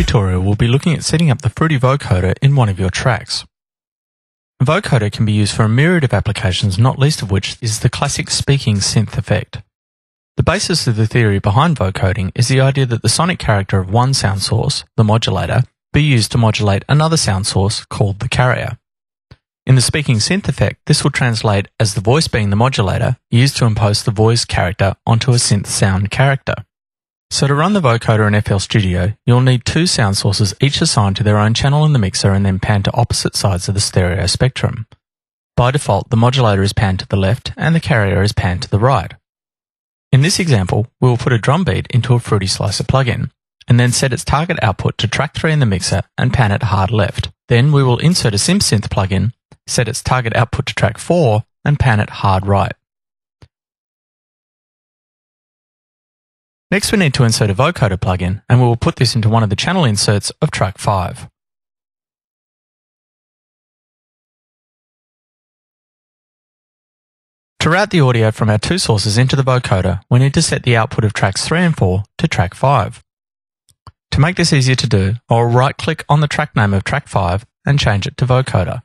tutorial, we'll be looking at setting up the Fruity vocoder in one of your tracks. A vocoder can be used for a myriad of applications, not least of which is the classic speaking synth effect. The basis of the theory behind vocoding is the idea that the sonic character of one sound source, the modulator, be used to modulate another sound source called the carrier. In the speaking synth effect, this will translate as the voice being the modulator used to impose the voice character onto a synth sound character. So to run the vocoder in FLStudio, you'll need two sound sources each assigned to their own channel in the mixer and then panned to opposite sides of the stereo spectrum. By default, the modulator is panned to the left and the carrier is panned to the right. In this example, we will put a drum beat into a Fruity Slicer plugin, and then set its target output to track 3 in the mixer and pan it hard left. Then we will insert a SimSynth plugin, set its target output to track 4, and pan it hard right. Next, we need to insert a vocoder plugin, and we will put this into one of the channel inserts of track 5. To route the audio from our two sources into the vocoder, we need to set the output of tracks 3 and 4 to track 5. To make this easier to do, I'll right-click on the track name of track 5 and change it to vocoder.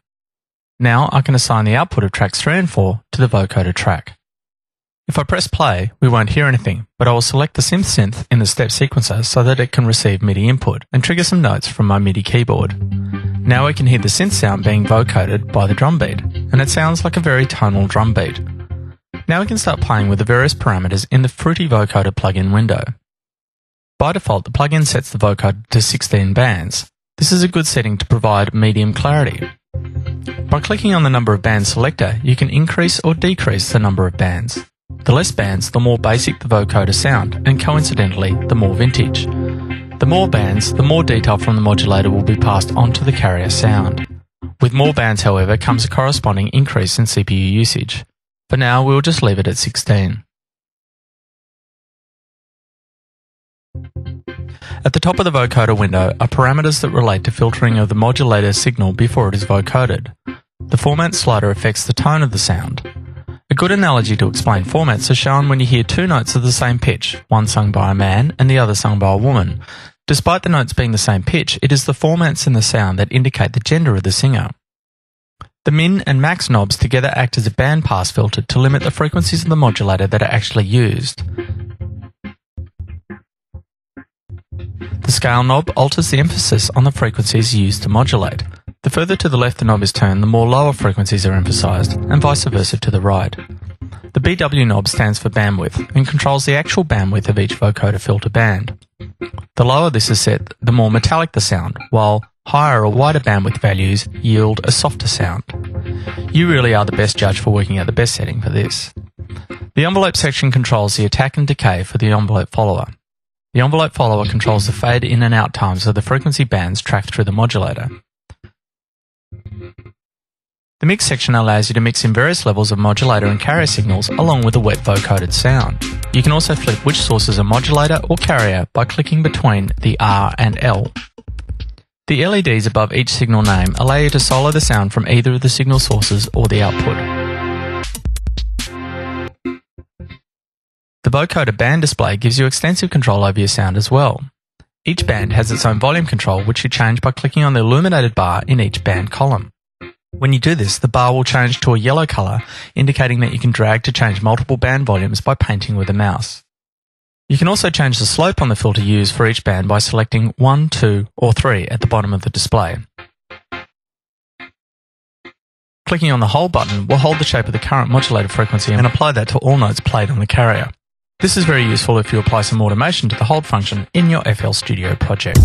Now I can assign the output of tracks 3 and 4 to the vocoder track. If I press play, we won't hear anything, but I will select the synth in the step sequencer so that it can receive MIDI input and trigger some notes from my MIDI keyboard. Now we can hear the synth sound being vocoded by the drum beat, and it sounds like a very tonal drum beat. Now we can start playing with the various parameters in the Fruity vocoder plugin window. By default, the plugin sets the vocoder to 16 bands. This is a good setting to provide medium clarity. By clicking on the number of bands selector, you can increase or decrease the number of bands. The less bands, the more basic the vocoder sound, and coincidentally, the more vintage. The more bands, the more detail from the modulator will be passed on to the carrier sound. With more bands, however, comes a corresponding increase in CPU usage. For now, we'll just leave it at 16. At the top of the vocoder window are parameters that relate to filtering of the modulator signal before it is vocoded. The format slider affects the tone of the sound. A good analogy to explain formats is shown when you hear two notes of the same pitch, one sung by a man and the other sung by a woman. Despite the notes being the same pitch, it is the formats in the sound that indicate the gender of the singer. The min and max knobs together act as a bandpass filter to limit the frequencies of the modulator that are actually used. The scale knob alters the emphasis on the frequencies used to modulate. The further to the left the knob is turned, the more lower frequencies are emphasized, and vice versa to the right. The BW knob stands for bandwidth and controls the actual bandwidth of each vocoder filter band. The lower this is set, the more metallic the sound, while higher or wider bandwidth values yield a softer sound. You really are the best judge for working out the best setting for this. The envelope section controls the attack and decay for the envelope follower. The envelope follower controls the fade in and out times of the frequency bands tracked through the modulator. The mix section allows you to mix in various levels of modulator and carrier signals along with a wet vocoded sound. You can also flip which source is a modulator or carrier by clicking between the R and L. The LEDs above each signal name allow you to solo the sound from either of the signal sources or the output. The vocoder band display gives you extensive control over your sound as well. Each band has its own volume control, which you change by clicking on the illuminated bar in each band column. When you do this, the bar will change to a yellow color, indicating that you can drag to change multiple band volumes by painting with a mouse. You can also change the slope on the filter used for each band by selecting 1, 2, or 3 at the bottom of the display. Clicking on the Hold button will hold the shape of the current modulated frequency and apply that to all notes played on the carrier. This is very useful if you apply some automation to the hold function in your FLStudio project.